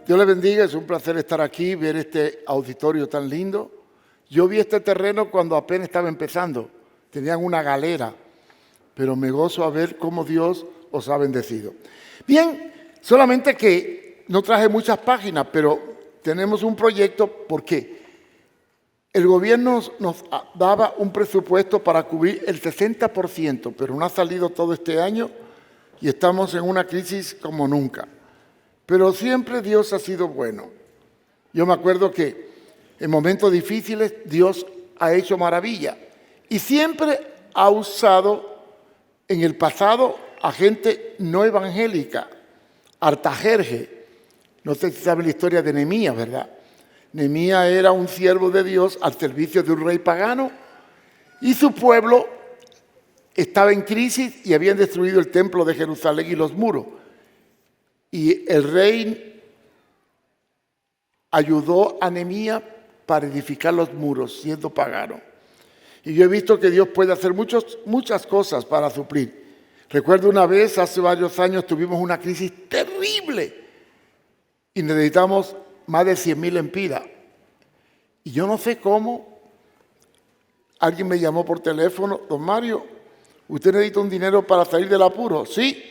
Dios les bendiga, es un placer estar aquí, ver este auditorio tan lindo. Yo vi este terreno cuando apenas estaba empezando, tenían una galera, pero me gozo a ver cómo Dios os ha bendecido. Bien, solamente que no traje muchas páginas, pero tenemos un proyecto porque el gobierno nos daba un presupuesto para cubrir el 60%, pero no ha salido todo este año y estamos en una crisis como nunca. Pero siempre Dios ha sido bueno. Yo me acuerdo que en momentos difíciles Dios ha hecho maravilla y siempre ha usado en el pasado a gente no evangélica, Artajerje. No sé si saben la historia de Nehemías, ¿verdad? Nehemías era un siervo de Dios al servicio de un rey pagano y su pueblo estaba en crisis y habían destruido el templo de Jerusalén y los muros. Y el rey ayudó a Nehemías para edificar los muros, siendo pagano. Y yo he visto que Dios puede hacer muchas cosas para suplir. Recuerdo una vez, hace varios años, tuvimos una crisis terrible y necesitamos más de 100,000 lempiras. Y yo no sé cómo, alguien me llamó por teléfono: don Mario, ¿usted necesita un dinero para salir del apuro? Sí.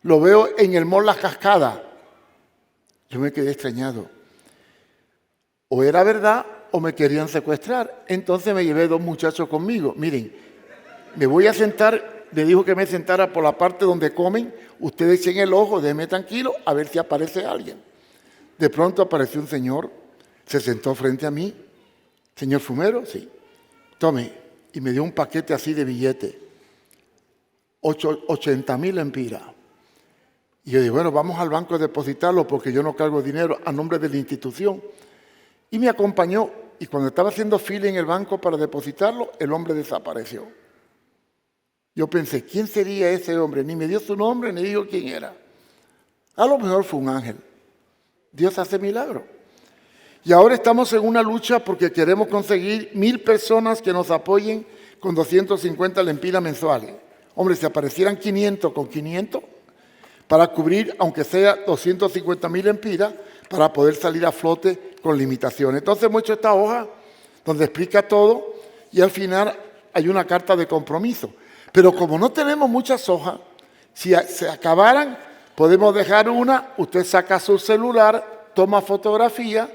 Lo veo en el mall Las Cascadas. Yo me quedé extrañado. O era verdad o me querían secuestrar. Entonces me llevé 2 muchachos conmigo. Miren, me voy a sentar, me dijo que me sentara por la parte donde comen. Ustedes echen el ojo, déjenme tranquilo a ver si aparece alguien. De pronto apareció un señor, se sentó frente a mí. ¿Señor Fumero? Sí. Tome. Y me dio un paquete así de billetes. 80,000 lempiras. Y yo dije, bueno, vamos al banco a depositarlo porque yo no cargo dinero a nombre de la institución. Y me acompañó. Y cuando estaba haciendo fila en el banco para depositarlo, el hombre desapareció. Yo pensé, ¿quién sería ese hombre? Ni me dio su nombre, ni dijo quién era. A lo mejor fue un ángel. Dios hace milagros. Y ahora estamos en una lucha porque queremos conseguir 1,000 personas que nos apoyen con 250 lempiras mensuales. Hombre, si aparecieran 500 con 500... para cubrir, aunque sea 250,000 lempiras, para poder salir a flote con limitaciones. Entonces hemos hecho esta hoja donde explica todo y al final hay una carta de compromiso. Pero como no tenemos muchas hojas, si se acabaran, podemos dejar una, usted saca su celular, toma fotografía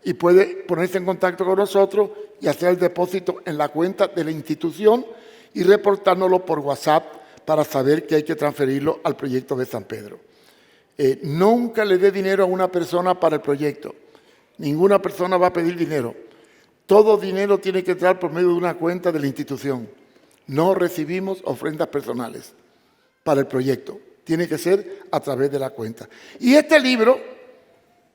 y puede ponerse en contacto con nosotros y hacer el depósito en la cuenta de la institución y reportárnoslo por WhatsApp para saber que hay que transferirlo al proyecto de San Pedro. Nunca le dé dinero a una persona para el proyecto. Ninguna persona va a pedir dinero. Todo dinero tiene que entrar por medio de una cuenta de la institución. No recibimos ofrendas personales para el proyecto. Tiene que ser a través de la cuenta. Y este libro,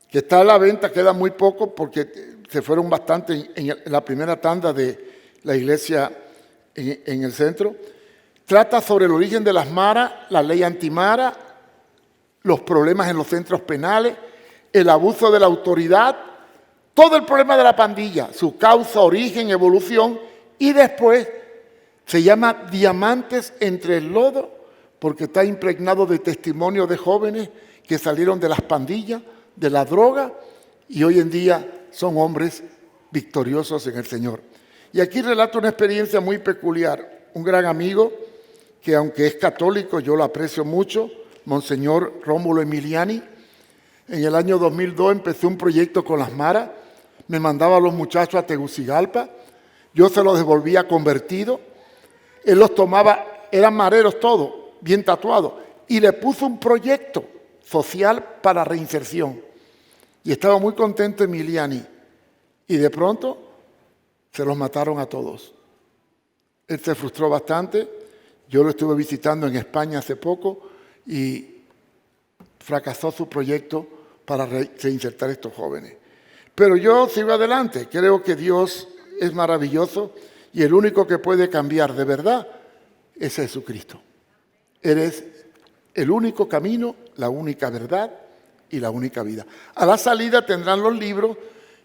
que está a la venta, queda muy poco porque se fueron bastante en la primera tanda de la iglesia en el centro. Trata sobre el origen de las maras, la ley antimara, los problemas en los centros penales, el abuso de la autoridad, todo el problema de la pandilla, su causa, origen, evolución, y después se llama Diamantes entre el lodo, porque está impregnado de testimonios de jóvenes que salieron de las pandillas, de la droga, y hoy en día son hombres victoriosos en el Señor. Y aquí relato una experiencia muy peculiar. Un gran amigo, que aunque es católico, yo lo aprecio mucho, Monseñor Rómulo Emiliani. En el año 2002 empecé un proyecto con las maras, me mandaba a los muchachos a Tegucigalpa, yo se los devolvía convertidos, él los tomaba, eran mareros todos, bien tatuados, y le puso un proyecto social para reinserción. Y estaba muy contento Emiliani, y de pronto se los mataron a todos. Él se frustró bastante. Yo lo estuve visitando en España hace poco y fracasó su proyecto para reinsertar a estos jóvenes. Pero yo sigo adelante. Creo que Dios es maravilloso Y el único que puede cambiar de verdad es Jesucristo. Eres el único camino, la única verdad y la única vida. A la salida tendrán los libros,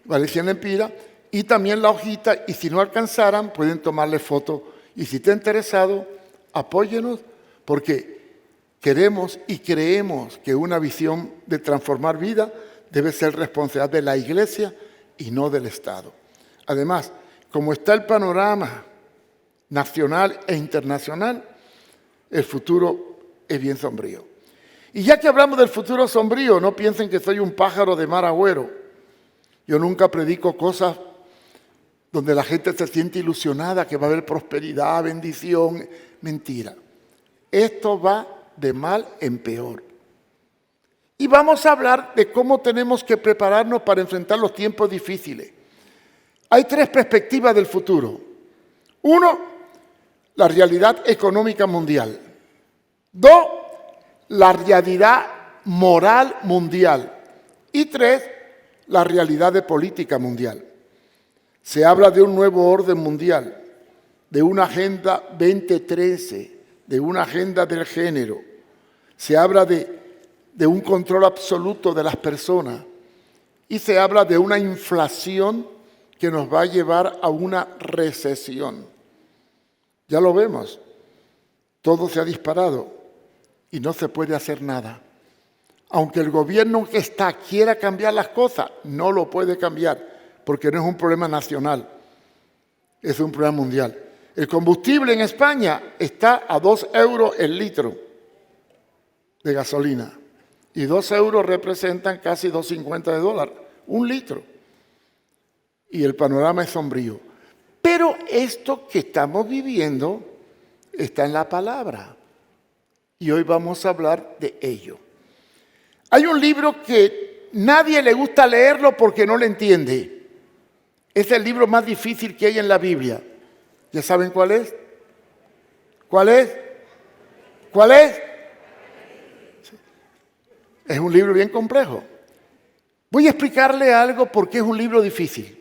Valenciana Empira, y también la hojita, y si no alcanzaran, pueden tomarle foto. Y si está interesado, apóyenos, porque queremos y creemos que una visión de transformar vida debe ser responsabilidad de la Iglesia y no del Estado. Además, como está el panorama nacional e internacional, el futuro es bien sombrío. Y ya que hablamos del futuro sombrío, no piensen que soy un pájaro de mar agüero. Yo nunca predico cosas donde la gente se siente ilusionada, que va a haber prosperidad, bendición. Mentira. Esto va de mal en peor. Y vamos a hablar de cómo tenemos que prepararnos para enfrentar los tiempos difíciles. Hay tres perspectivas del futuro. Uno, la realidad económica mundial. Dos, la realidad moral mundial. Y tres, la realidad de política mundial. Se habla de un nuevo orden mundial, de una agenda 2013, de una agenda del género. Se habla de un control absoluto de las personas y se habla de una inflación que nos va a llevar a una recesión. Ya lo vemos, todo se ha disparado y no se puede hacer nada. Aunque el gobierno que está quiera cambiar las cosas, no lo puede cambiar, porque no es un problema nacional, es un problema mundial. El combustible en España está a 2 euros el litro de gasolina. Y 2 euros representan casi 2,50 de dólar, un litro. Y el panorama es sombrío. Pero esto que estamos viviendo está en la palabra. Y hoy vamos a hablar de ello. Hay un libro que nadie le gusta leerlo porque no le entiende. Es el libro más difícil que hay en la Biblia. ¿Ya saben cuál es? ¿Cuál es? ¿Cuál es? Es un libro bien complejo. Voy a explicarle algo porque es un libro difícil.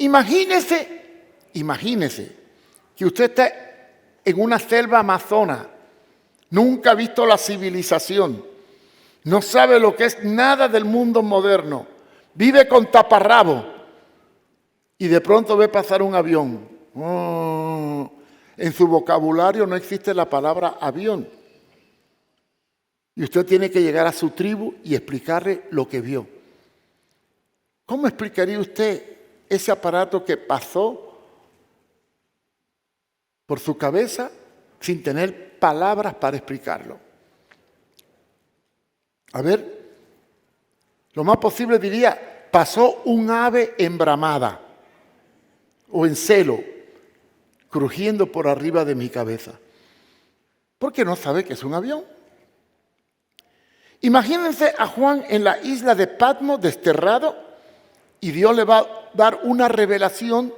Imagínese que usted está en una selva amazona, nunca ha visto la civilización, no sabe lo que es nada del mundo moderno, vive con taparrabo y de pronto ve pasar un avión. En su vocabulario no existe la palabra avión. Y usted tiene que llegar a su tribu y explicarle lo que vio. ¿Cómo explicaría usted ese aparato que pasó por su cabeza sin tener palabras para explicarlo? A ver, lo más posible diría, pasó un ave embramada o en celo, crujiendo por arriba de mi cabeza. Porque no sabe que es un avión. Imagínense a Juan en la isla de Patmos, desterrado, y Dios le va a dar una revelación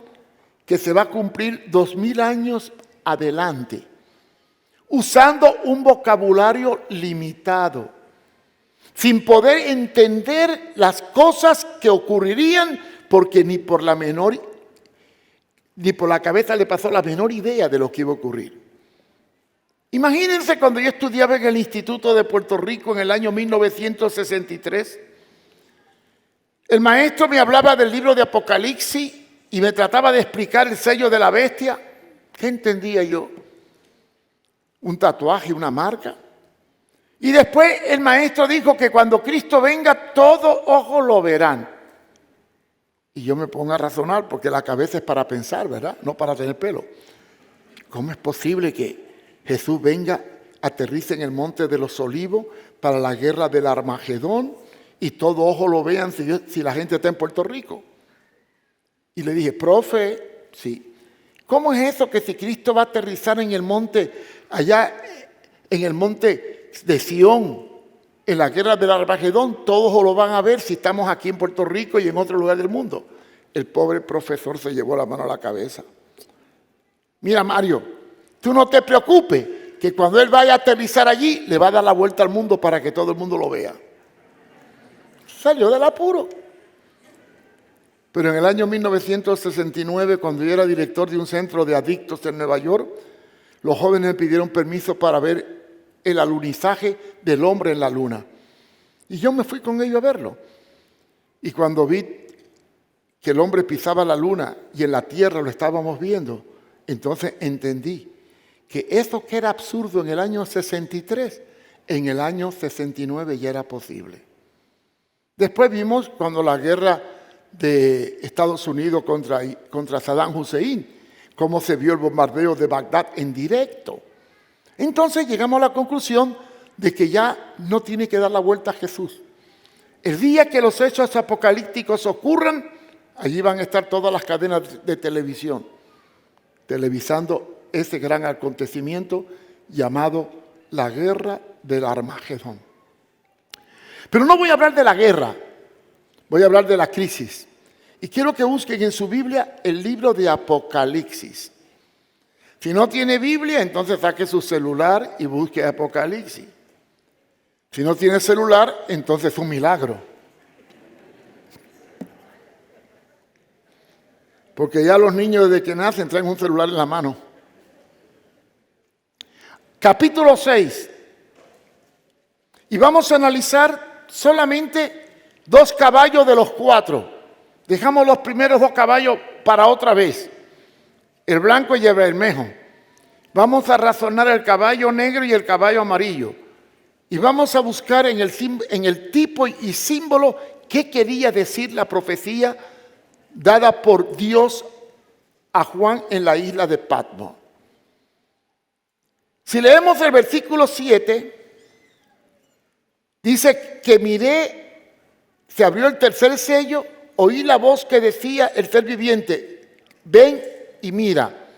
que se va a cumplir 2000 años adelante, usando un vocabulario limitado, sin poder entender las cosas que ocurrirían, porque ni por la cabeza le pasó la menor idea de lo que iba a ocurrir. Imagínense cuando yo estudiaba en el Instituto de Puerto Rico en el año 1963. El maestro me hablaba del libro de Apocalipsis y me trataba de explicar el sello de la bestia. ¿Qué entendía yo? Un tatuaje, una marca. Y después el maestro dijo que cuando Cristo venga, todo ojo lo verán. Y yo me pongo a razonar porque la cabeza es para pensar, ¿verdad? No para tener pelo. ¿Cómo es posible que Jesús venga, aterrice en el monte de los Olivos para la guerra del Armagedón y todo ojo lo vean si la gente está en Puerto Rico? Y le dije, profe, sí. ¿Cómo es eso que si Cristo va a aterrizar en el monte, allá en el monte de Sión, en la guerra del Armagedón, todos lo van a ver si estamos aquí en Puerto Rico y en otro lugar del mundo? El pobre profesor se llevó la mano a la cabeza. Mira, Mario, tú no te preocupes, que cuando él vaya a aterrizar allí, le va a dar la vuelta al mundo para que todo el mundo lo vea. Salió del apuro. Pero en el año 1969, cuando yo era director de un centro de adictos en Nueva York, los jóvenes me pidieron permiso para ver el alunizaje del hombre en la luna. Y yo me fui con ellos a verlo. Y cuando vi que el hombre pisaba la luna y en la tierra lo estábamos viendo, entonces entendí que eso que era absurdo en el año 63, en el año 69 ya era posible. Después vimos cuando la guerra de Estados Unidos contra Saddam Hussein, cómo se vio el bombardeo de Bagdad en directo. Entonces llegamos a la conclusión de que ya no tiene que dar la vuelta a Jesús. El día que los hechos apocalípticos ocurran, allí van a estar todas las cadenas de televisión, televisando ese gran acontecimiento llamado la guerra del Armagedón. Pero no voy a hablar de la guerra, voy a hablar de la crisis. Y quiero que busquen en su Biblia el libro de Apocalipsis. Si no tiene Biblia, entonces saque su celular y busque Apocalipsis. Si no tiene celular, entonces es un milagro. Porque ya los niños desde que nacen traen un celular en la mano. Capítulo 6. Y vamos a analizar solamente 2 caballos de los 4. Dejamos los primeros 2 caballos para otra vez. El blanco y el bermejo. Vamos a razonar el caballo negro y el caballo amarillo. Y vamos a buscar en el tipo y símbolo qué quería decir la profecía dada por Dios a Juan en la isla de Patmos. Si leemos el versículo 7, dice que miré, se abrió el tercer sello, oí la voz que decía el ser viviente, ven y mira.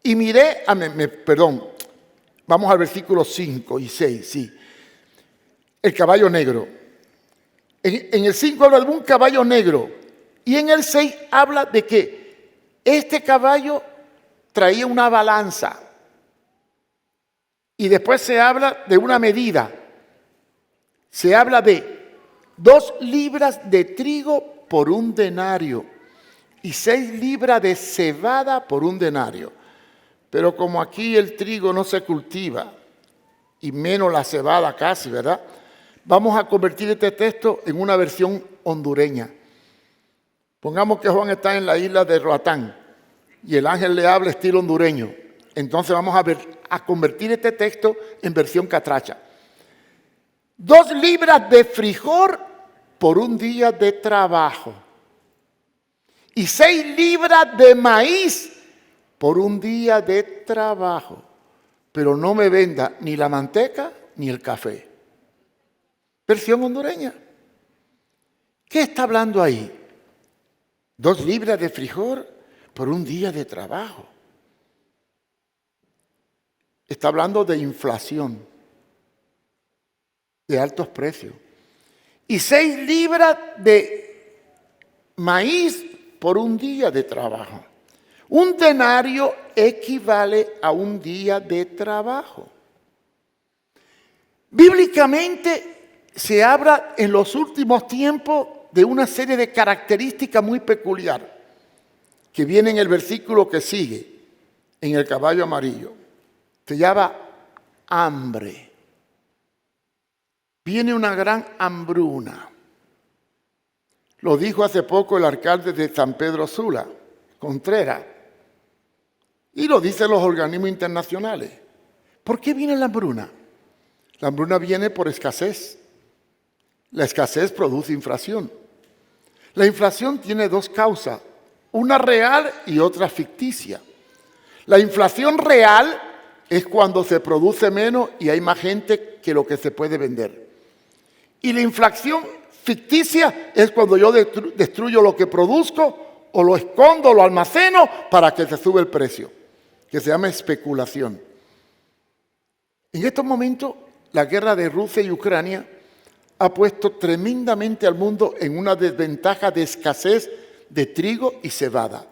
Y miré, vamos al versículo 5 y 6, sí. El caballo negro. En el 5 habla de un caballo negro. Y en el 6 habla de que este caballo traía una balanza. Y después se habla de una medida. Se habla de 2 libras de trigo por un denario y 6 libras de cebada por un denario. Pero como aquí el trigo no se cultiva, y menos la cebada casi, ¿verdad? Vamos a convertir este texto en una versión hondureña. Pongamos que Juan está en la isla de Roatán y el ángel le habla estilo hondureño. Entonces vamos a convertir este texto en versión catracha. 2 libras de frijol por un día de trabajo. Y 6 libras de maíz por un día de trabajo. Pero no me venda ni la manteca ni el café. Versión hondureña. ¿Qué está hablando ahí? 2 libras de frijol por un día de trabajo. Está hablando de inflación, de altos precios. Y 6 libras de maíz por un día de trabajo. Un denario equivale a un día de trabajo. Bíblicamente se habla en los últimos tiempos de una serie de características muy peculiares que viene en el versículo que sigue, en el caballo amarillo. Se llama hambre. Viene una gran hambruna. Lo dijo hace poco el alcalde de San Pedro Sula, Contreras, y lo dicen los organismos internacionales. ¿Por qué viene la hambruna? La hambruna viene por escasez. La escasez produce inflación. La inflación tiene 2 causas, una real y otra ficticia. La inflación real es cuando se produce menos y hay más gente que lo que se puede vender. Y la inflación ficticia es cuando yo destruyo lo que produzco o lo escondo, o lo almaceno para que se sube el precio, que se llama especulación. En estos momentos, la guerra de Rusia y Ucrania ha puesto tremendamente al mundo en una desventaja de escasez de trigo y cebada,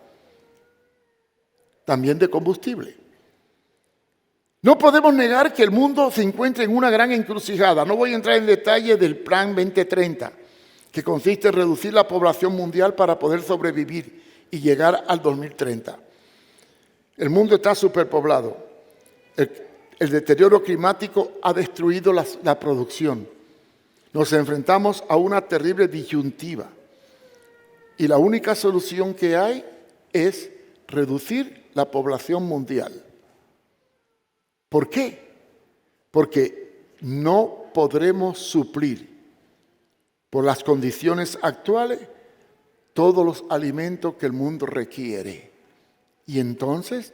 también de combustible. No podemos negar que el mundo se encuentra en una gran encrucijada. No voy a entrar en detalle del Plan 2030. que consiste en reducir la población mundial para poder sobrevivir y llegar al 2030. El mundo está superpoblado. El deterioro climático ha destruido la producción. Nos enfrentamos a una terrible disyuntiva. Y la única solución que hay es reducir la población mundial. ¿Por qué? Porque no podremos suplir por las condiciones actuales todos los alimentos que el mundo requiere. Y entonces,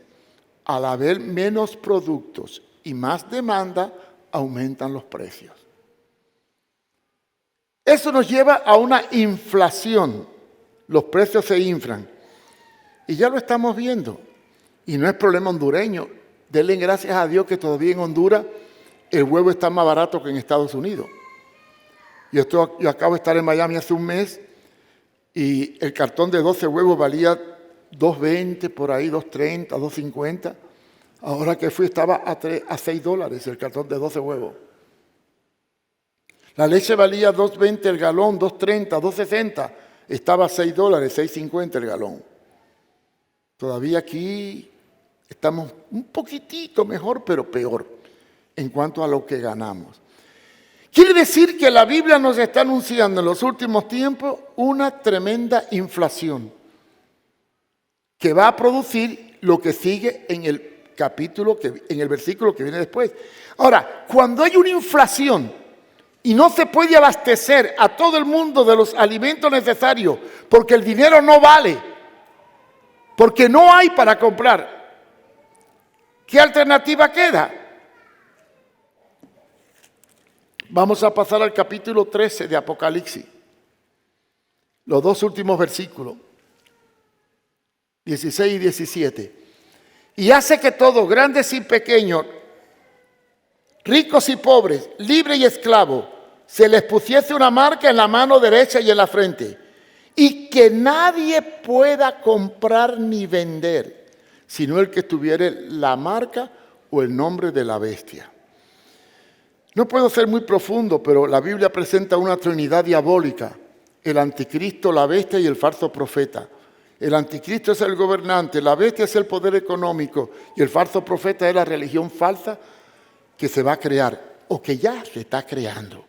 al haber menos productos y más demanda, aumentan los precios. Eso nos lleva a una inflación. Los precios se inflan. Y ya lo estamos viendo. Y no es problema hondureño. Denle gracias a Dios que todavía en Honduras el huevo está más barato que en Estados Unidos. Yo acabo de estar en Miami hace un mes y el cartón de 12 huevos valía $2.20, por ahí, $2.30, $2.50. Ahora que fui estaba a $6 el cartón de 12 huevos. La leche valía $2.20 el galón, $2.30, $2.60. Estaba a $6, $6.50 el galón. Todavía aquí estamos un poquitito mejor, pero peor en cuanto a lo que ganamos. Quiere decir que la Biblia nos está anunciando en los últimos tiempos una tremenda inflación que va a producir lo que sigue en el versículo que viene después. Ahora, cuando hay una inflación y no se puede abastecer a todo el mundo de los alimentos necesarios porque el dinero no vale, porque no hay para comprar, ¿qué alternativa queda? Vamos a pasar al capítulo 13 de Apocalipsis, los dos últimos versículos, 16 y 17. Y hace que todos, grandes y pequeños, ricos y pobres, libres y esclavos, se les pusiese una marca en la mano derecha y en la frente, y que nadie pueda comprar ni vender, sino el que tuviere la marca o el nombre de la bestia. No puedo ser muy profundo, pero la Biblia presenta una trinidad diabólica: el anticristo, la bestia y el falso profeta. El anticristo es el gobernante, la bestia es el poder económico y el falso profeta es la religión falsa que se va a crear o que ya se está creando.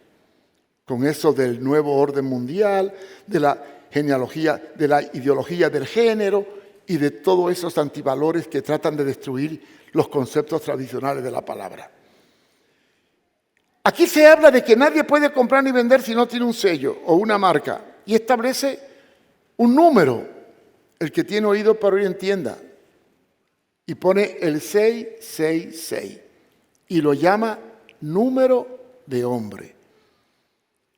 Con eso del nuevo orden mundial, de la genealogía, de la ideología del género y de todos esos antivalores que tratan de destruir los conceptos tradicionales de la palabra. Aquí se habla de que nadie puede comprar ni vender si no tiene un sello o una marca y establece un número. El que tiene oído para oír entienda. Y pone el 666 y lo llama número de hombre.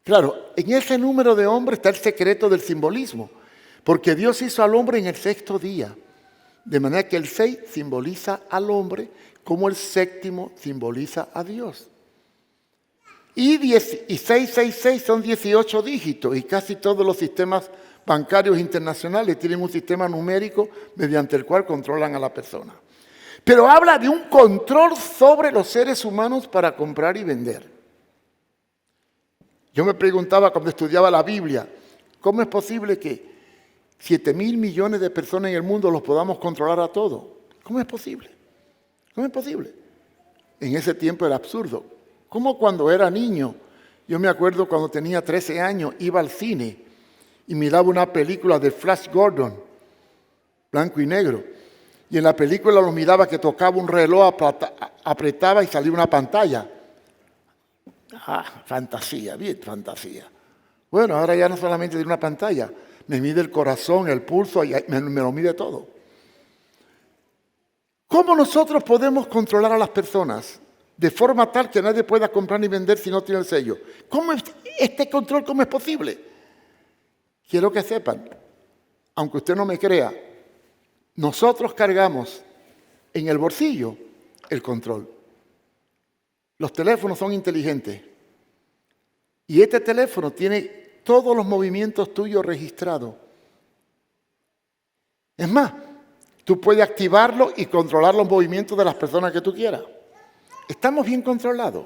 Claro, en ese número de hombre está el secreto del simbolismo, porque Dios hizo al hombre en el sexto día, de manera que el 6 simboliza al hombre como el séptimo simboliza a Dios. Y 666 son 18 dígitos y casi todos los sistemas bancarios internacionales tienen un sistema numérico mediante el cual controlan a la persona. Pero habla de un control sobre los seres humanos para comprar y vender. Yo me preguntaba cuando estudiaba la Biblia, ¿cómo es posible que 7.000 millones de personas en el mundo los podamos controlar a todos? ¿Cómo es posible? ¿Cómo es posible? En ese tiempo era absurdo. Como cuando era niño, yo me acuerdo cuando tenía 13 años, iba al cine y miraba una película de Flash Gordon, blanco y negro. Y en la película lo miraba que tocaba un reloj, apretaba y salía una pantalla. Fantasía, bien fantasía. Bueno, ahora ya no solamente tiene una pantalla, me mide el corazón, el pulso, y me lo mide todo. ¿Cómo nosotros podemos controlar a las personas de forma tal que nadie pueda comprar ni vender si no tiene el sello? ¿Cómo este control cómo es posible? Quiero que sepan, aunque usted no me crea, nosotros cargamos en el bolsillo el control. Los teléfonos son inteligentes y este teléfono tiene todos los movimientos tuyos registrados. Es más, tú puedes activarlo y controlar los movimientos de las personas que tú quieras. Estamos bien controlados.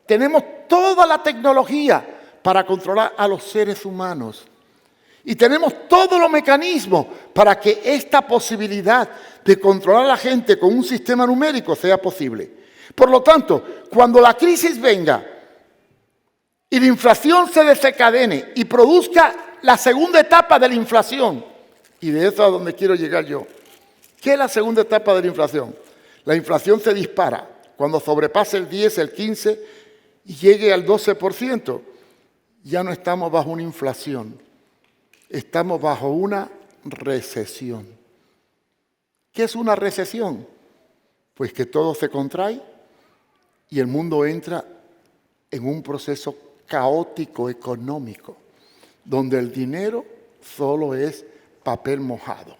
Tenemos toda la tecnología para controlar a los seres humanos. Y tenemos todos los mecanismos para que esta posibilidad de controlar a la gente con un sistema numérico sea posible. Por lo tanto, cuando la crisis venga y la inflación se desencadene y produzca la segunda etapa de la inflación, y de eso es a donde quiero llegar yo. ¿Qué es la segunda etapa de la inflación? La inflación se dispara cuando sobrepase el 10, el 15 y llegue al 12%. Ya no estamos bajo una inflación, estamos bajo una recesión. ¿Qué es una recesión? Pues que todo se contrae y el mundo entra en un proceso caótico económico, donde el dinero solo es papel mojado.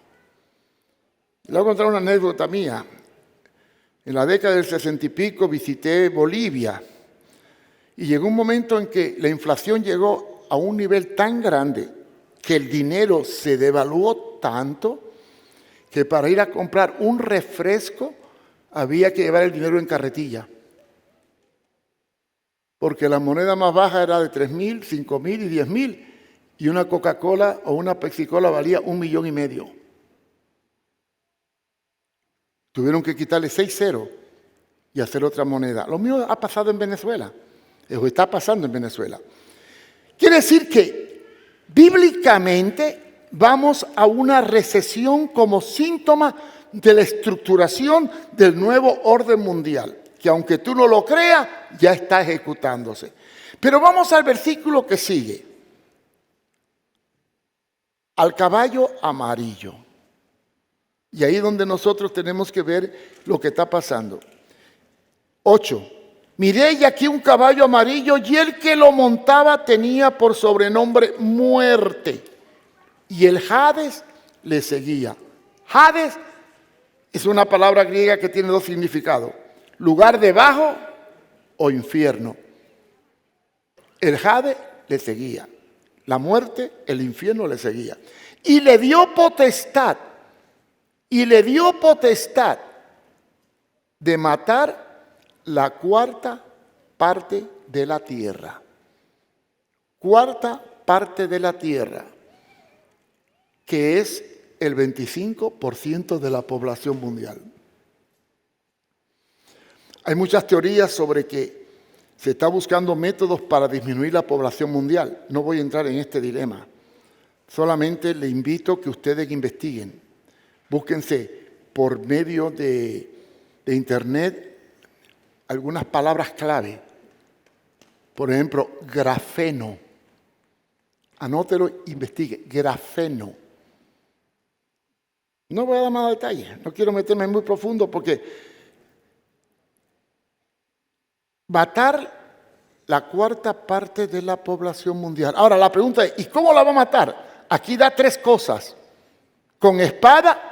Le voy a contar una anécdota mía. En la década del 60 y pico visité Bolivia y llegó un momento en que la inflación llegó a un nivel tan grande que el dinero se devaluó tanto que para ir a comprar un refresco había que llevar el dinero en carretilla. Porque la moneda más baja era de 3.000, 5.000 y 10.000 y una Coca-Cola o una Pepsi-Cola valía 1,5 millones. Tuvieron que quitarle 6 ceros y hacer otra moneda. Lo mismo ha pasado en Venezuela, o está pasando en Venezuela. Quiere decir que bíblicamente vamos a una recesión como síntoma de la estructuración del nuevo orden mundial, que aunque tú no lo creas, ya está ejecutándose. Pero vamos al versículo que sigue. Al caballo amarillo. Y ahí es donde nosotros tenemos que ver lo que está pasando. 8. Miré y aquí un caballo amarillo y el que lo montaba tenía por sobrenombre muerte. Y el Hades le seguía. Hades es una palabra griega que tiene dos significados. Lugar debajo o infierno. El Hades le seguía. La muerte, el infierno le seguía. Y le dio potestad. Y le dio potestad de matar la cuarta parte de la tierra. Cuarta parte de la tierra, que es el 25% de la población mundial. Hay muchas teorías sobre que se está buscando métodos para disminuir la población mundial. No voy a entrar en este dilema. Solamente le invito a que ustedes investiguen. Búsquense por medio de internet algunas palabras clave. Por ejemplo, grafeno. Anótelo, investigue. Grafeno. No voy a dar más detalles. No quiero meterme muy profundo porque matar la cuarta parte de la población mundial. Ahora, la pregunta es, ¿y cómo la va a matar? Aquí da 3 cosas. Con espada,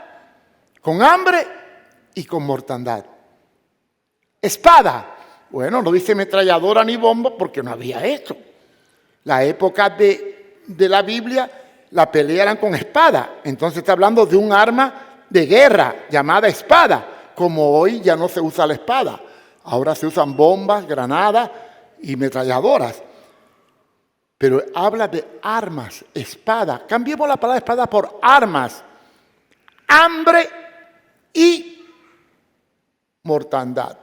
con hambre y con mortandad. Espada. Bueno, no dice ametralladora ni bomba porque no había esto. La época de la Biblia, la pelea eran con espada. Entonces está hablando de un arma de guerra llamada espada. Como hoy ya no se usa la espada. Ahora se usan bombas, granadas y ametralladoras. Pero habla de armas, espada. Cambiemos la palabra espada por armas. Hambre y mortandad.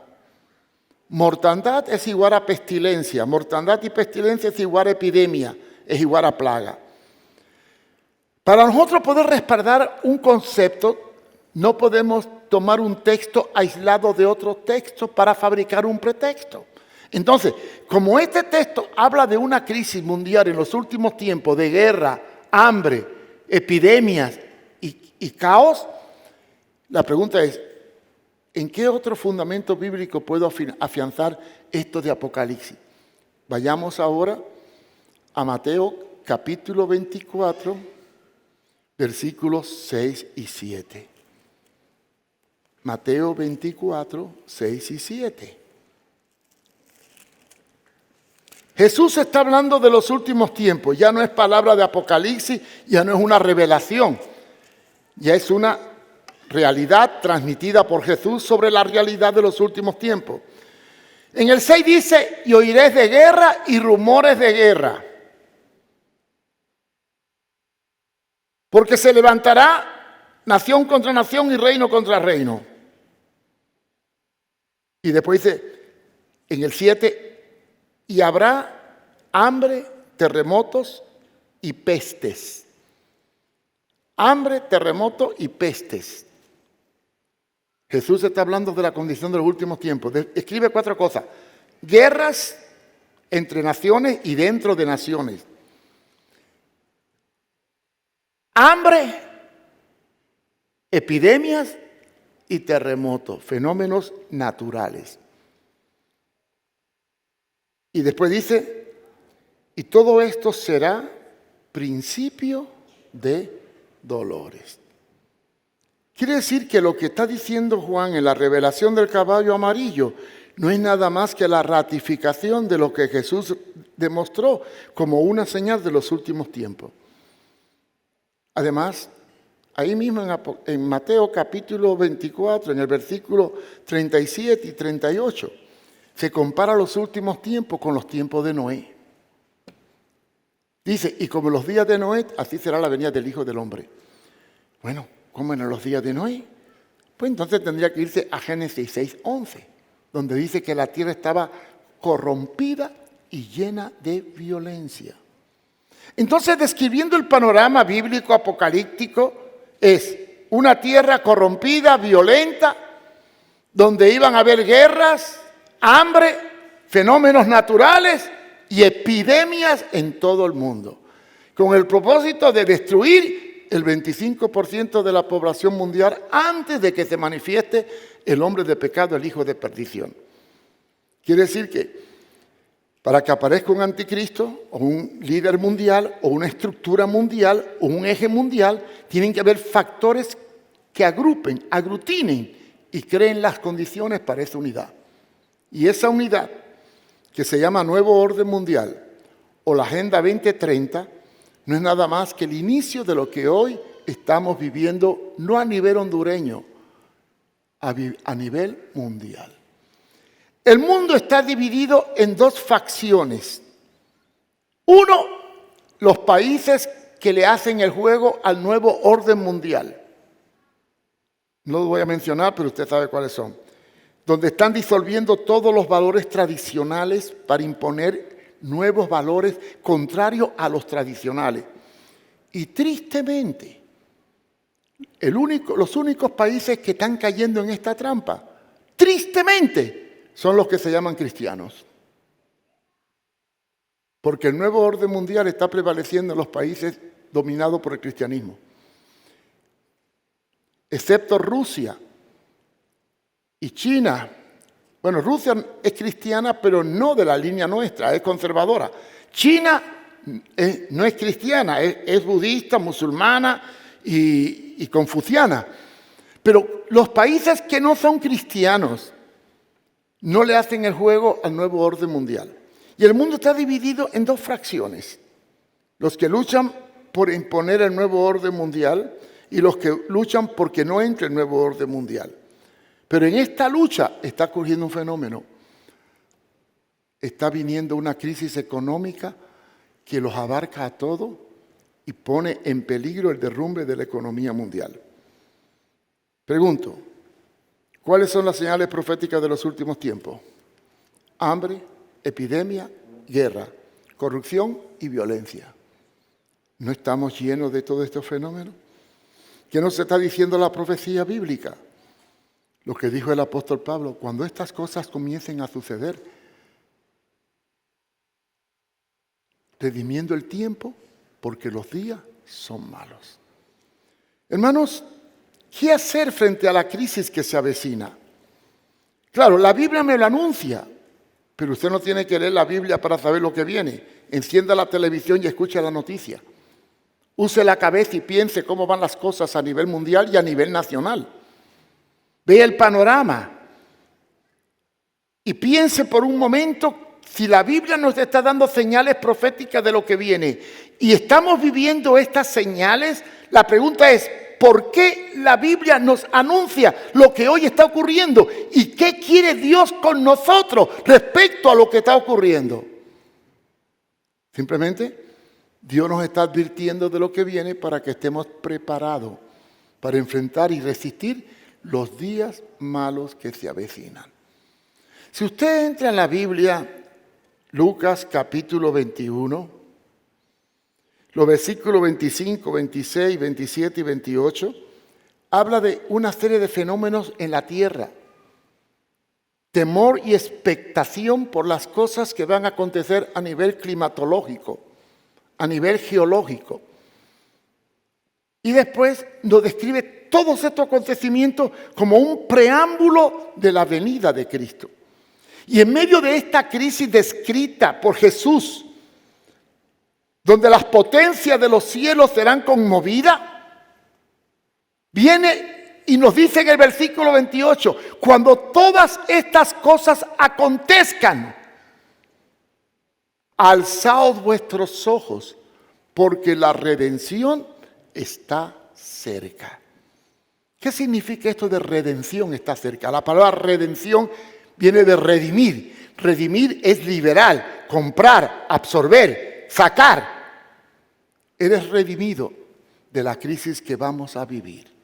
Mortandad es igual a pestilencia. Mortandad y pestilencia es igual a epidemia, es igual a plaga. Para nosotros poder respaldar un concepto, no podemos tomar un texto aislado de otro texto para fabricar un pretexto. Entonces, como este texto habla de una crisis mundial en los últimos tiempos de guerra, hambre, epidemias y caos, la pregunta es, ¿en qué otro fundamento bíblico puedo afianzar esto de Apocalipsis? Vayamos ahora a Mateo capítulo 24, versículos 6 y 7. Mateo 24, 6 y 7. Jesús está hablando de los últimos tiempos. Ya no es palabra de Apocalipsis, ya no es una revelación. Ya es una realidad transmitida por Jesús sobre la realidad de los últimos tiempos. En el 6 dice, y oiréis de guerra y rumores de guerra. Porque se levantará nación contra nación y reino contra reino. Y después dice, en el 7, y habrá hambre, terremotos y pestes. Hambre, terremoto y pestes. Jesús está hablando de la condición de los últimos tiempos. Escribe 4 cosas. Guerras entre naciones y dentro de naciones. Hambre, epidemias y terremotos, fenómenos naturales. Y después dice, y todo esto será principio de dolores. Quiere decir que lo que está diciendo Juan en la revelación del caballo amarillo no es nada más que la ratificación de lo que Jesús demostró como una señal de los últimos tiempos. Además, ahí mismo en Mateo capítulo 24, en el versículo 37 y 38, se compara los últimos tiempos con los tiempos de Noé. Dice, y como los días de Noé, así será la venida del Hijo del Hombre. Bueno, ¿cómo eran los días de Noé? Pues entonces tendría que irse a Génesis 6:11, donde dice que la tierra estaba corrompida y llena de violencia. Entonces, describiendo el panorama bíblico apocalíptico, es una tierra corrompida, violenta, donde iban a haber guerras, hambre, fenómenos naturales y epidemias en todo el mundo, con el propósito de destruir el 25% de la población mundial antes de que se manifieste el hombre de pecado, el hijo de perdición. Quiere decir que para que aparezca un anticristo o un líder mundial o una estructura mundial o un eje mundial, tienen que haber factores que aglutinen y creen las condiciones para esa unidad. Y esa unidad, que se llama Nuevo Orden Mundial o la Agenda 2030, no es nada más que el inicio de lo que hoy estamos viviendo, no a nivel hondureño, a nivel mundial. El mundo está dividido en 2 facciones. Uno, los países que le hacen el juego al nuevo orden mundial. No lo voy a mencionar, pero usted sabe cuáles son. Donde están disolviendo todos los valores tradicionales para imponer nuevos valores contrarios a los tradicionales. Y tristemente, los únicos países que están cayendo en esta trampa, tristemente, son los que se llaman cristianos. Porque el nuevo orden mundial está prevaleciendo en los países dominados por el cristianismo. Excepto Rusia y China. Bueno, Rusia es cristiana, pero no de la línea nuestra, es conservadora. China no es cristiana, es budista, musulmana y confuciana. Pero los países que no son cristianos no le hacen el juego al nuevo orden mundial. Y el mundo está dividido en 2 fracciones. Los que luchan por imponer el nuevo orden mundial y los que luchan porque no entre el nuevo orden mundial. Pero en esta lucha está ocurriendo un fenómeno. Está viniendo una crisis económica que los abarca a todos y pone en peligro el derrumbe de la economía mundial. Pregunto, ¿cuáles son las señales proféticas de los últimos tiempos? Hambre, epidemia, guerra, corrupción y violencia. ¿No estamos llenos de todos estos fenómenos? ¿Qué nos está diciendo la profecía bíblica? Lo que dijo el apóstol Pablo, cuando estas cosas comiencen a suceder, redimiendo el tiempo, porque los días son malos. Hermanos, ¿qué hacer frente a la crisis que se avecina? Claro, la Biblia me lo anuncia, pero usted no tiene que leer la Biblia para saber lo que viene. Encienda la televisión y escuche la noticia. Use la cabeza y piense cómo van las cosas a nivel mundial y a nivel nacional. Vea el panorama y piense por un momento si la Biblia nos está dando señales proféticas de lo que viene y estamos viviendo estas señales. La pregunta es, ¿por qué la Biblia nos anuncia lo que hoy está ocurriendo? ¿Y qué quiere Dios con nosotros respecto a lo que está ocurriendo? Simplemente Dios nos está advirtiendo de lo que viene para que estemos preparados para enfrentar y resistir los días malos que se avecinan. Si usted entra en la Biblia, Lucas capítulo 21, los versículos 25, 26, 27 y 28, habla de una serie de fenómenos en la tierra. Temor y expectación por las cosas que van a acontecer a nivel climatológico, a nivel geológico. Y después nos describe todos estos acontecimientos como un preámbulo de la venida de Cristo. Y en medio de esta crisis descrita por Jesús, donde las potencias de los cielos serán conmovidas, viene y nos dice en el versículo 28, cuando todas estas cosas acontezcan, alzaos vuestros ojos, porque la redención está cerca. ¿Qué significa esto de redención está cerca? La palabra redención viene de redimir. Redimir es liberar, comprar, absorber, sacar. Eres redimido de la crisis que vamos a vivir.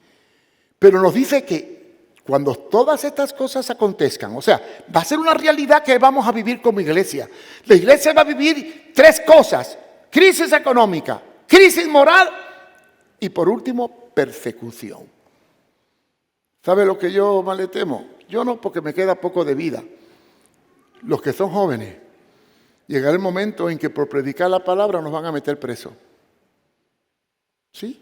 Pero nos dice que cuando todas estas cosas acontezcan, o sea, va a ser una realidad que vamos a vivir como iglesia. La iglesia va a vivir tres cosas: crisis económica, crisis moral y por último, persecución. ¿Sabe lo que yo más le temo? Yo no, porque me queda poco de vida. Los que son jóvenes, llegará el momento en que por predicar la palabra nos van a meter preso. ¿Sí?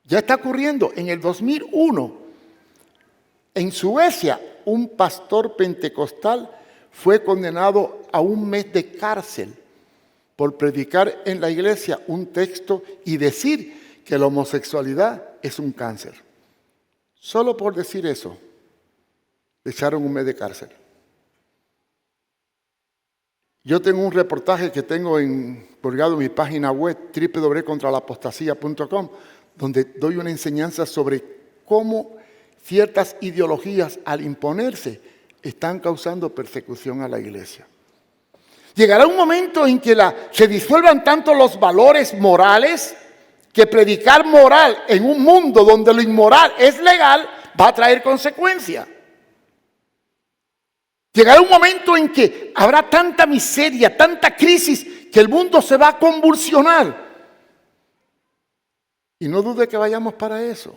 Ya está ocurriendo. En el 2001, en Suecia, un pastor pentecostal fue condenado a 1 mes de cárcel por predicar en la iglesia un texto y decir que la homosexualidad es un cáncer. Solo por decir eso, le echaron 1 mes de cárcel. Yo tengo un reportaje que tengo colgado en mi página web, www.contralapostasía.com, donde doy una enseñanza sobre cómo ciertas ideologías, al imponerse, están causando persecución a la iglesia. Llegará un momento en que se disuelvan tanto los valores morales, que predicar moral en un mundo donde lo inmoral es legal va a traer consecuencias. Llegará un momento en que habrá tanta miseria, tanta crisis, que el mundo se va a convulsionar. Y no dude que vayamos para eso.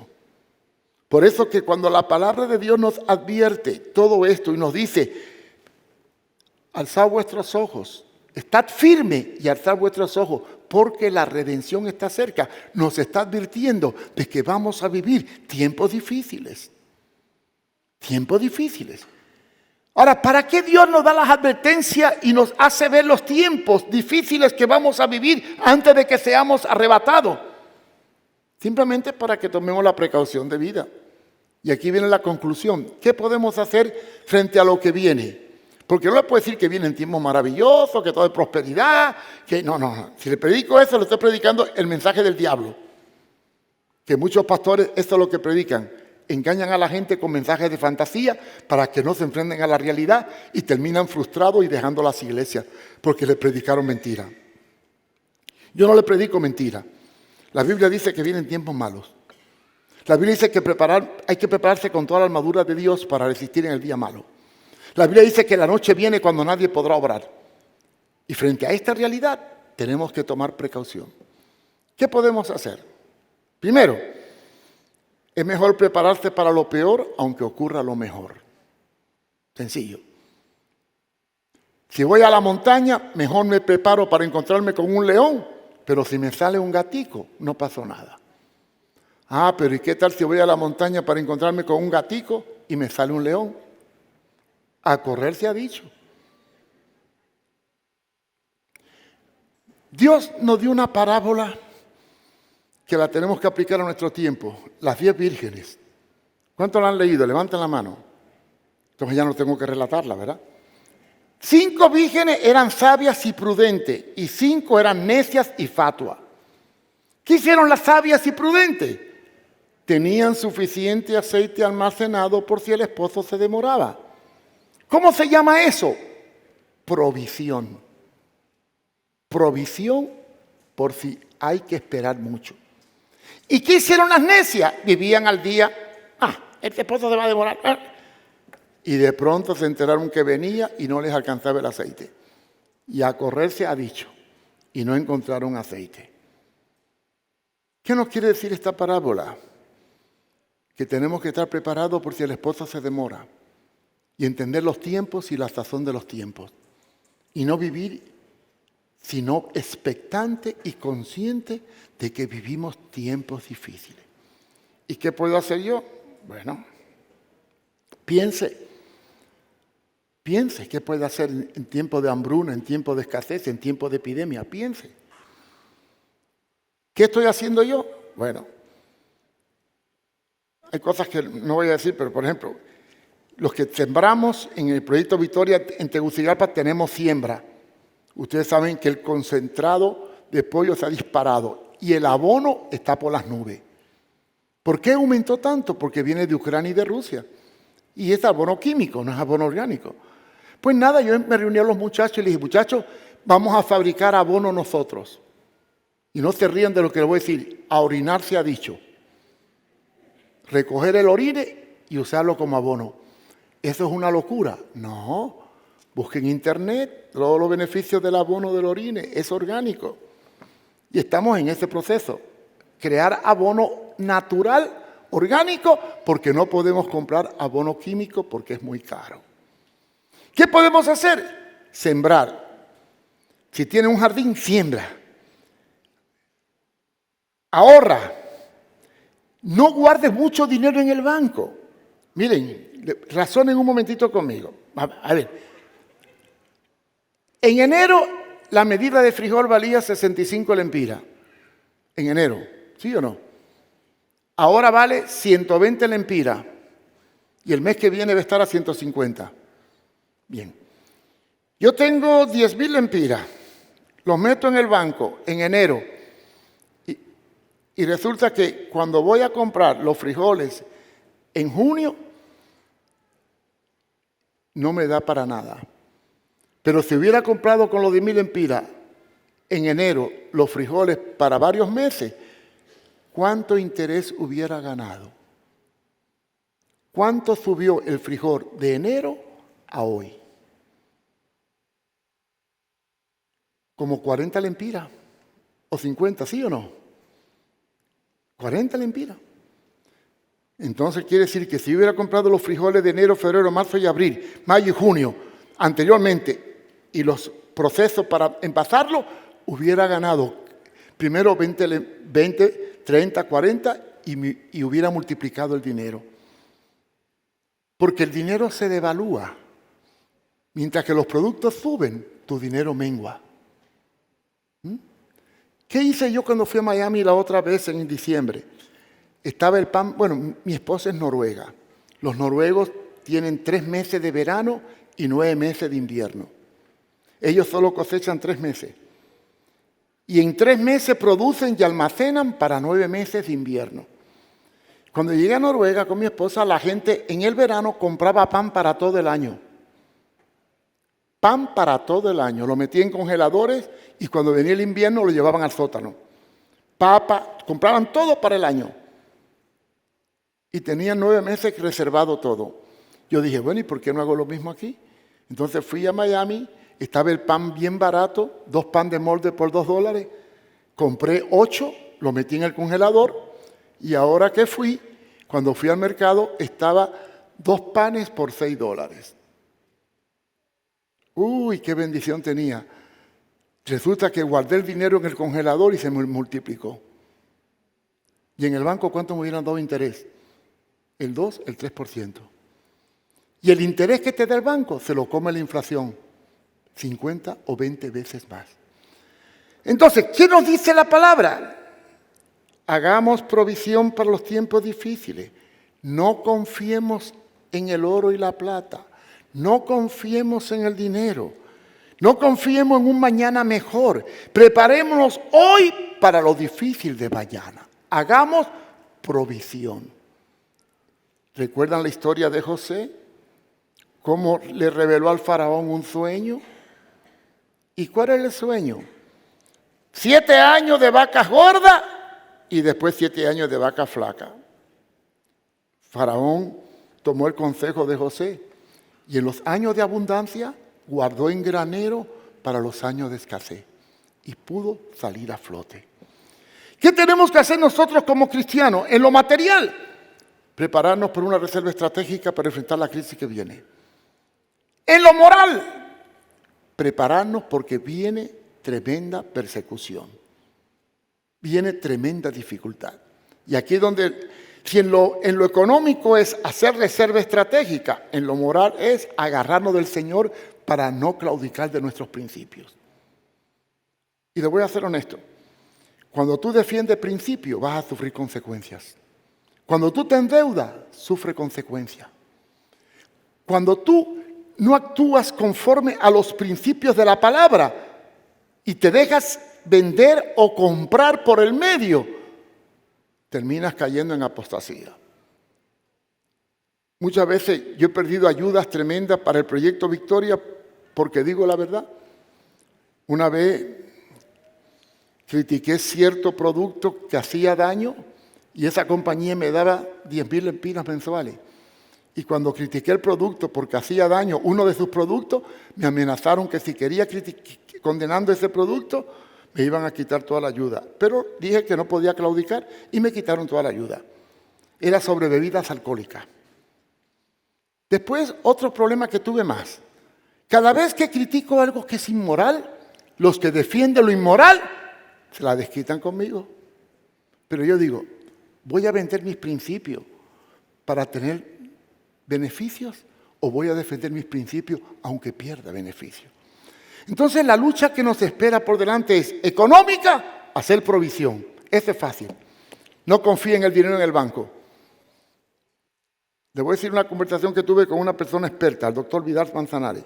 Por eso que cuando la palabra de Dios nos advierte todo esto y nos dice, alzad vuestros ojos, estad firme y alzad vuestros ojos, porque la redención está cerca, nos está advirtiendo de que vamos a vivir tiempos difíciles. Tiempos difíciles. Ahora, ¿para qué Dios nos da las advertencias y nos hace ver los tiempos difíciles que vamos a vivir antes de que seamos arrebatados? Simplemente para que tomemos la precaución de vida. Y aquí viene la conclusión. ¿Qué podemos hacer frente a lo que viene? Porque no le puedo decir que vienen tiempos maravillosos, que todo es prosperidad, que no. Si le predico eso, le estoy predicando el mensaje del diablo. Que muchos pastores, esto es lo que predican. Engañan a la gente con mensajes de fantasía para que no se enfrenten a la realidad y terminan frustrados y dejando las iglesias porque le predicaron mentira. Yo no le predico mentira. La Biblia dice que vienen tiempos malos. La Biblia dice que hay que prepararse con toda la armadura de Dios para resistir en el día malo. La Biblia dice que la noche viene cuando nadie podrá obrar. Y frente a esta realidad tenemos que tomar precaución. ¿Qué podemos hacer? Primero, es mejor prepararse para lo peor aunque ocurra lo mejor. Sencillo. Si voy a la montaña, mejor me preparo para encontrarme con un león, pero si me sale un gatico, no pasó nada. Pero ¿y qué tal si voy a la montaña para encontrarme con un gatico y me sale un león? A correr se ha dicho. Dios nos dio una parábola que la tenemos que aplicar a nuestro tiempo. Las 10 vírgenes. ¿Cuántos la han leído? Levanten la mano. Entonces ya no tengo que relatarla, ¿verdad? 5 vírgenes eran sabias y prudentes y 5 eran necias y fatuas. ¿Qué hicieron las sabias y prudentes? Tenían suficiente aceite almacenado por si el esposo se demoraba. ¿Cómo se llama eso? Provisión. Provisión por si hay que esperar mucho. ¿Y qué hicieron las necias? Vivían al día. Este pozo se va a demorar. Y de pronto se enteraron que venía y no les alcanzaba el aceite. Y a correr se ha dicho. Y no encontraron aceite. ¿Qué nos quiere decir esta parábola? Que tenemos que estar preparados por si el esposo se demora. Y entender los tiempos y la sazón de los tiempos. Y no vivir sino expectante y consciente de que vivimos tiempos difíciles. ¿Y qué puedo hacer yo? Bueno, piense qué puede hacer en tiempo de hambruna, en tiempo de escasez, en tiempo de epidemia. Piense. ¿Qué estoy haciendo yo? Bueno, hay cosas que no voy a decir, pero por ejemplo, los que sembramos en el proyecto Victoria en Tegucigalpa tenemos siembra. Ustedes saben que el concentrado de pollo se ha disparado y el abono está por las nubes. ¿Por qué aumentó tanto? Porque viene de Ucrania y de Rusia. Y es abono químico, no es abono orgánico. Pues nada, yo me reuní a los muchachos y les dije, muchachos, vamos a fabricar abono nosotros. Y no se rían de lo que les voy a decir. A orinar se ha dicho. Recoger el orine y usarlo como abono. ¿Eso es una locura? No. Busquen en internet todos los beneficios del abono del orine. Es orgánico. Y estamos en ese proceso. Crear abono natural, orgánico, porque no podemos comprar abono químico porque es muy caro. ¿Qué podemos hacer? Sembrar. Si tiene un jardín, siembra. Ahorra. No guardes mucho dinero en el banco. Miren, razonen un momentito conmigo. A ver. En enero, la medida de frijol valía 65 lempiras. En enero, ¿sí o no? Ahora vale 120 lempiras. Y el mes que viene va a estar a 150. Bien. Yo tengo 10.000 lempiras. Los meto en el banco en enero. Y resulta que cuando voy a comprar los frijoles en junio, no me da para nada. Pero si hubiera comprado con los 10.000 lempiras en enero los frijoles para varios meses, ¿cuánto interés hubiera ganado? ¿Cuánto subió el frijol de enero a hoy? Como 40 lempiras o 50, ¿sí o no? 40 lempiras. Entonces quiere decir que si hubiera comprado los frijoles de enero, febrero, marzo y abril, mayo y junio, anteriormente, y los procesos para envasarlo, hubiera ganado primero 20, 30, 40 y hubiera multiplicado el dinero. Porque el dinero se devalúa. Mientras que los productos suben, tu dinero mengua. ¿Qué hice yo cuando fui a Miami la otra vez en diciembre? Estaba el pan, bueno, mi esposa es noruega. Los noruegos tienen 3 meses de verano y 9 meses de invierno. Ellos solo cosechan 3 meses. Y en 3 meses producen y almacenan para 9 meses de invierno. Cuando llegué a Noruega con mi esposa, la gente en el verano compraba pan para todo el año. Pan para todo el año. Lo metían en congeladores y cuando venía el invierno lo llevaban al sótano. Papa, compraban todo para el año. Y tenían 9 meses reservado todo. Yo dije, bueno, ¿y por qué no hago lo mismo aquí? Entonces fui a Miami, estaba el pan bien barato, 2 pan de molde por $2. Compré 8, lo metí en el congelador y ahora que fui, cuando fui al mercado, estaba 2 panes por $6. Uy, qué bendición tenía. Resulta que guardé el dinero en el congelador y se me multiplicó. ¿Y en el banco cuánto me hubieran dado interés? El 2, el 3%. Y el interés que te da el banco se lo come la inflación. 50 o 20 veces más. Entonces, ¿qué nos dice la palabra? Hagamos provisión para los tiempos difíciles. No confiemos en el oro y la plata. No confiemos en el dinero. No confiemos en un mañana mejor. Preparémonos hoy para lo difícil de mañana. Hagamos provisión. ¿Recuerdan la historia de José? ¿Cómo le reveló al faraón un sueño? ¿Y cuál era el sueño? 7 años de vacas gordas y después 7 años de vacas flacas. Faraón tomó el consejo de José y en los años de abundancia guardó en granero para los años de escasez y pudo salir a flote. ¿Qué tenemos que hacer nosotros como cristianos? En lo material, prepararnos por una reserva estratégica para enfrentar la crisis que viene. En lo moral, prepararnos porque viene tremenda persecución. Viene tremenda dificultad. Y aquí es donde, si en lo económico es hacer reserva estratégica, en lo moral es agarrarnos del Señor para no claudicar de nuestros principios. Y le voy a ser honesto. Cuando tú defiendes principios, vas a sufrir consecuencias. Cuando tú te endeudas, sufre consecuencias. Cuando tú no actúas conforme a los principios de la palabra y te dejas vender o comprar por el medio, terminas cayendo en apostasía. Muchas veces yo he perdido ayudas tremendas para el proyecto Victoria porque digo la verdad. Una vez critiqué cierto producto que hacía daño y esa compañía me daba 10,000 lempiras mensuales. Y cuando critiqué el producto porque hacía daño, uno de sus productos, me amenazaron que si quería condenando ese producto, me iban a quitar toda la ayuda. Pero dije que no podía claudicar y me quitaron toda la ayuda. Era sobre bebidas alcohólicas. Después, otro problema que tuve más. Cada vez que critico algo que es inmoral, los que defienden lo inmoral se la desquitan conmigo. Pero yo digo, ¿voy a vender mis principios para tener beneficios o voy a defender mis principios aunque pierda beneficios? Entonces la lucha que nos espera por delante es económica, hacer provisión. Eso es fácil. No confíe en el dinero en el banco. Le voy a decir una conversación que tuve con una persona experta, el doctor Vidal Manzanares.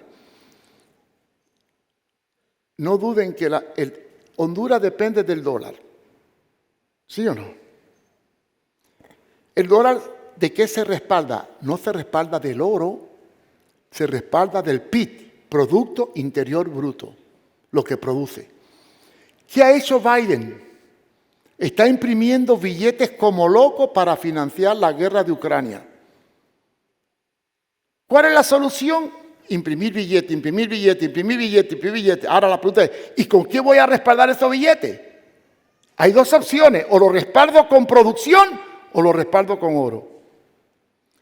No duden que Honduras depende del dólar. ¿Sí o no? El dólar, ¿de qué se respalda? No se respalda del oro, se respalda del PIB, Producto Interior Bruto, lo que produce. ¿Qué ha hecho Biden? Está imprimiendo billetes como loco para financiar la guerra de Ucrania. ¿Cuál es la solución? Imprimir billetes, imprimir billetes, imprimir billetes, imprimir billetes. Ahora la pregunta es, ¿y con qué voy a respaldar esos billetes? Hay dos opciones, o lo respaldo con producción o lo respaldo con oro.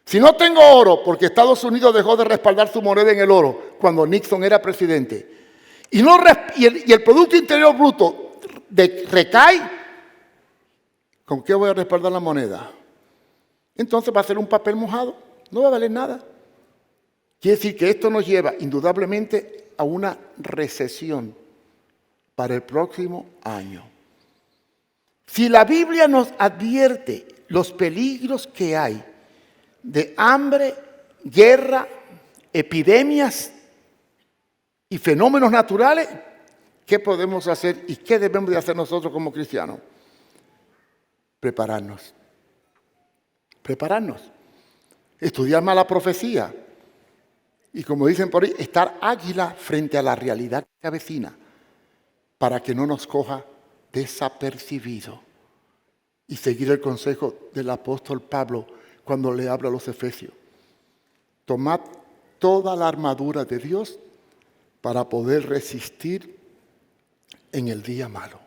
Si no tengo oro, porque Estados Unidos dejó de respaldar su moneda en el oro cuando Nixon era presidente, y el Producto Interior Bruto recae, ¿con qué voy a respaldar la moneda? Entonces va a ser un papel mojado, no va a valer nada. Quiere decir que esto nos lleva indudablemente a una recesión para el próximo año. Si la Biblia nos advierte los peligros que hay de hambre, guerra, epidemias y fenómenos naturales, ¿qué podemos hacer y qué debemos de hacer nosotros como cristianos? Prepararnos. Prepararnos. Estudiar más la profecía. Y como dicen por ahí, estar águila frente a la realidad que se avecina para que no nos coja desapercibido. Y seguir el consejo del apóstol Pablo cuando le habla a los efesios. Tomad toda la armadura de Dios para poder resistir en el día malo.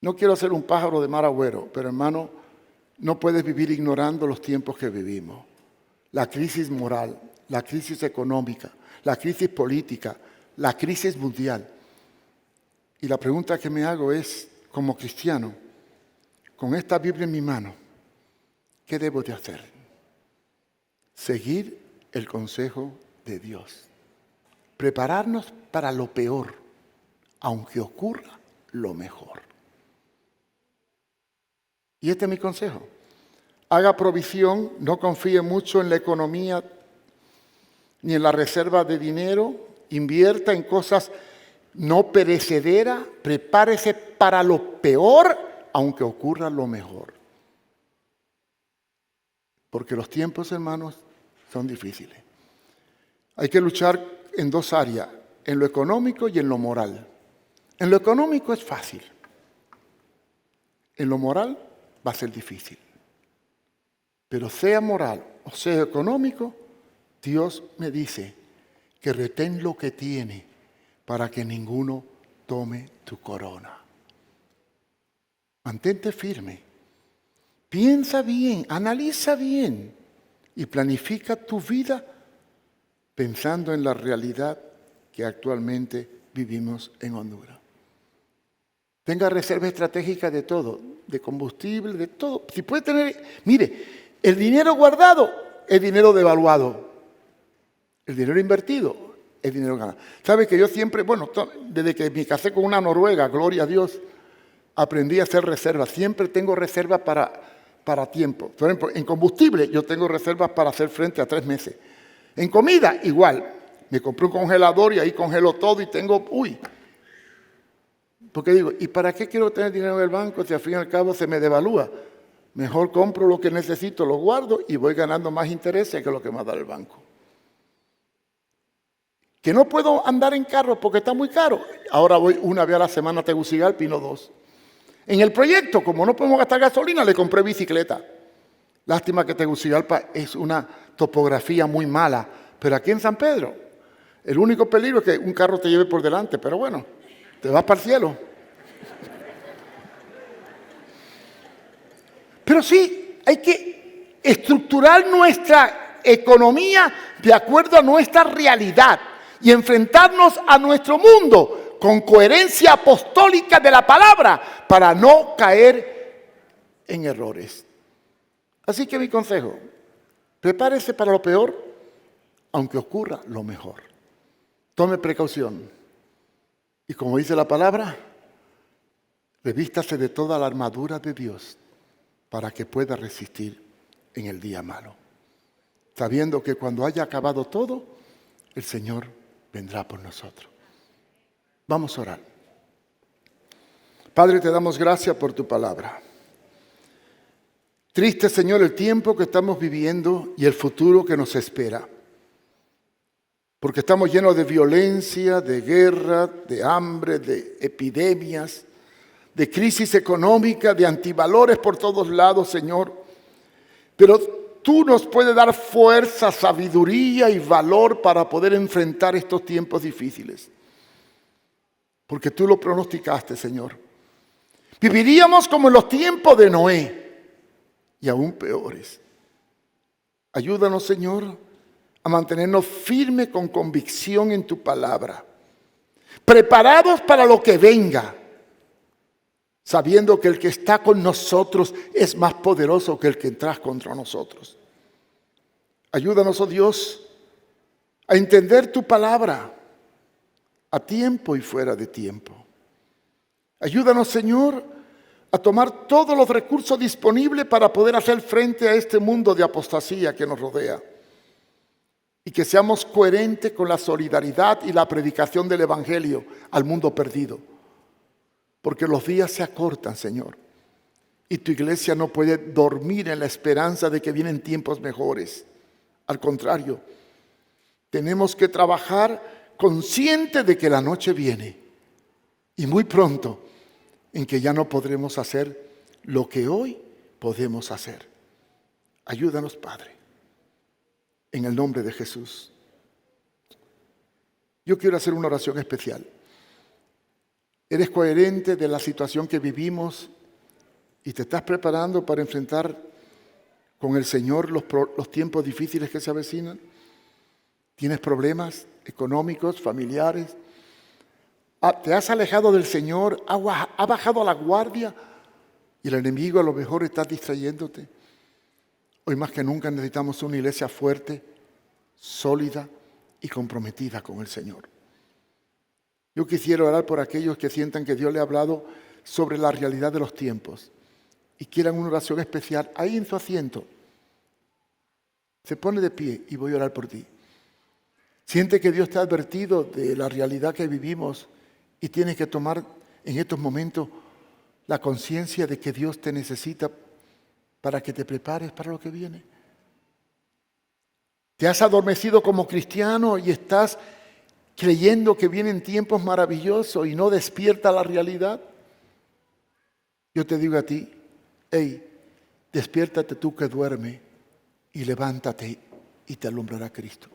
No quiero ser un pájaro de mal agüero, pero hermano, no puedes vivir ignorando los tiempos que vivimos. La crisis moral, la crisis económica, la crisis política, la crisis mundial. Y la pregunta que me hago es, como cristiano, con esta Biblia en mi mano, ¿qué debo de hacer? Seguir el consejo de Dios. Prepararnos para lo peor, aunque ocurra lo mejor. Y este es mi consejo. Haga provisión, no confíe mucho en la economía ni en la reserva de dinero. Invierta en cosas no perecederas. Prepárese para lo peor, aunque ocurra lo mejor. Porque los tiempos, hermanos, son difíciles. Hay que luchar en dos áreas, en lo económico y en lo moral. En lo económico es fácil. En lo moral va a ser difícil. Pero sea moral o sea económico, Dios me dice que retén lo que tiene para que ninguno tome tu corona. Mantente firme. Piensa bien, analiza bien y planifica tu vida pensando en la realidad que actualmente vivimos en Honduras. Tenga reserva estratégica de todo, de combustible, de todo. Si puede tener, mire, el dinero guardado es dinero devaluado. El dinero invertido es dinero ganado. ¿Sabe que yo siempre, desde que me casé con una noruega, gloria a Dios, aprendí a hacer reservas. Siempre tengo reservas para tiempo. Por ejemplo, en combustible yo tengo reservas para hacer frente a 3 meses. En comida, igual. Me compré un congelador y ahí congelo todo y tengo, porque digo, ¿y para qué quiero tener dinero en el banco si al fin y al cabo se me devalúa? Mejor compro lo que necesito, lo guardo y voy ganando más intereses que lo que me da el banco. Que no puedo andar en carro porque está muy caro. Ahora voy una vez a la semana a Tegucigalpa y no 2. En el proyecto, como no podemos gastar gasolina, le compré bicicleta. Lástima que Tegucigalpa es una topografía muy mala. Pero aquí en San Pedro, el único peligro es que un carro te lleve por delante. Pero bueno, te vas para el cielo. Pero sí, hay que estructurar nuestra economía de acuerdo a nuestra realidad y enfrentarnos a nuestro mundo con coherencia apostólica de la palabra para no caer en errores. Así que mi consejo, prepárese para lo peor, aunque ocurra lo mejor. Tome precaución. Y como dice la palabra, revístase de toda la armadura de Dios para que pueda resistir en el día malo. Sabiendo que cuando haya acabado todo, el Señor vendrá por nosotros. Vamos a orar. Padre, te damos gracias por tu palabra. Triste, Señor, el tiempo que estamos viviendo y el futuro que nos espera. Porque estamos llenos de violencia, de guerra, de hambre, de epidemias, de crisis económica, de antivalores por todos lados, Señor. Pero tú nos puedes dar fuerza, sabiduría y valor para poder enfrentar estos tiempos difíciles. Porque tú lo pronosticaste, Señor. Viviríamos como en los tiempos de Noé y aún peores. Ayúdanos, Señor, a mantenernos firmes con convicción en tu palabra. Preparados para lo que venga. Sabiendo que el que está con nosotros es más poderoso que el que entra contra nosotros. Ayúdanos, oh Dios, a entender tu palabra a tiempo y fuera de tiempo. Ayúdanos, Señor, a tomar todos los recursos disponibles para poder hacer frente a este mundo de apostasía que nos rodea. Y que seamos coherentes con la solidaridad y la predicación del Evangelio al mundo perdido. Porque los días se acortan, Señor. Y tu iglesia no puede dormir en la esperanza de que vienen tiempos mejores. Al contrario, tenemos que trabajar conscientes de que la noche viene. Y muy pronto, en que ya no podremos hacer lo que hoy podemos hacer. Ayúdanos, Padre. En el nombre de Jesús. Yo quiero hacer una oración especial. ¿Eres coherente de la situación que vivimos y te estás preparando para enfrentar con el Señor los tiempos difíciles que se avecinan? ¿Tienes problemas económicos, familiares? ¿Te has alejado del Señor? ¿Ha bajado la guardia? Y el enemigo a lo mejor está distrayéndote. Hoy más que nunca necesitamos una iglesia fuerte, sólida y comprometida con el Señor. Yo quisiera orar por aquellos que sientan que Dios le ha hablado sobre la realidad de los tiempos y quieran una oración especial. Ahí en su asiento, se pone de pie y voy a orar por ti. Siente que Dios te ha advertido de la realidad que vivimos y tienes que tomar en estos momentos la conciencia de que Dios te necesita para que te prepares para lo que viene. Te has adormecido como cristiano y estás creyendo que vienen tiempos maravillosos y no despierta la realidad. Yo te digo a ti, hey, despiértate tú que duermes y levántate y te alumbrará Cristo.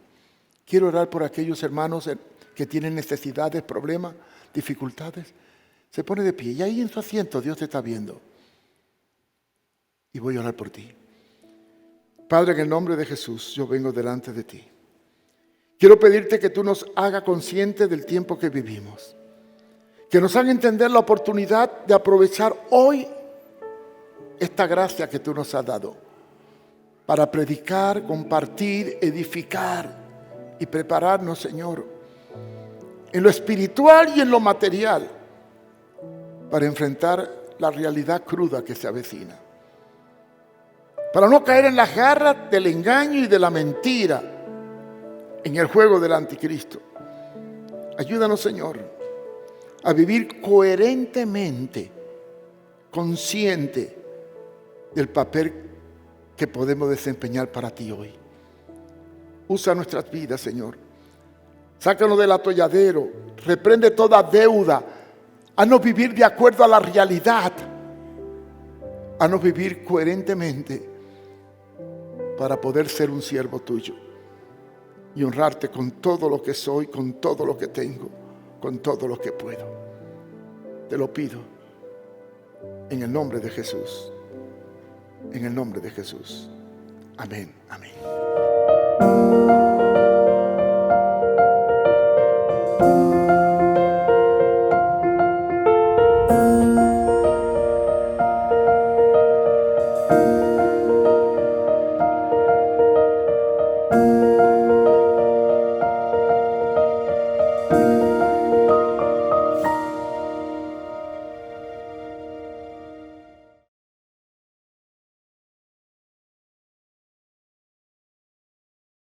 Quiero orar por aquellos hermanos que tienen necesidades, problemas, dificultades. Se pone de pie y ahí en su asiento Dios te está viendo. Y voy a orar por ti. Padre, en el nombre de Jesús, yo vengo delante de ti. Quiero pedirte que tú nos hagas conscientes del tiempo que vivimos. Que nos haga entender la oportunidad de aprovechar hoy esta gracia que tú nos has dado para predicar, compartir, edificar y prepararnos, Señor, en lo espiritual y en lo material para enfrentar la realidad cruda que se avecina. Para no caer en las garras del engaño y de la mentira, en el juego del anticristo. Ayúdanos, Señor, a vivir coherentemente, consciente del papel que podemos desempeñar para ti hoy. Usa nuestras vidas, Señor. Sácanos del atolladero, reprende toda deuda, haznos vivir de acuerdo a la realidad, haznos vivir coherentemente para poder ser un siervo tuyo y honrarte con todo lo que soy, con todo lo que tengo, con todo lo que puedo. Te lo pido en el nombre de Jesús, en el nombre de Jesús. Amén, amén.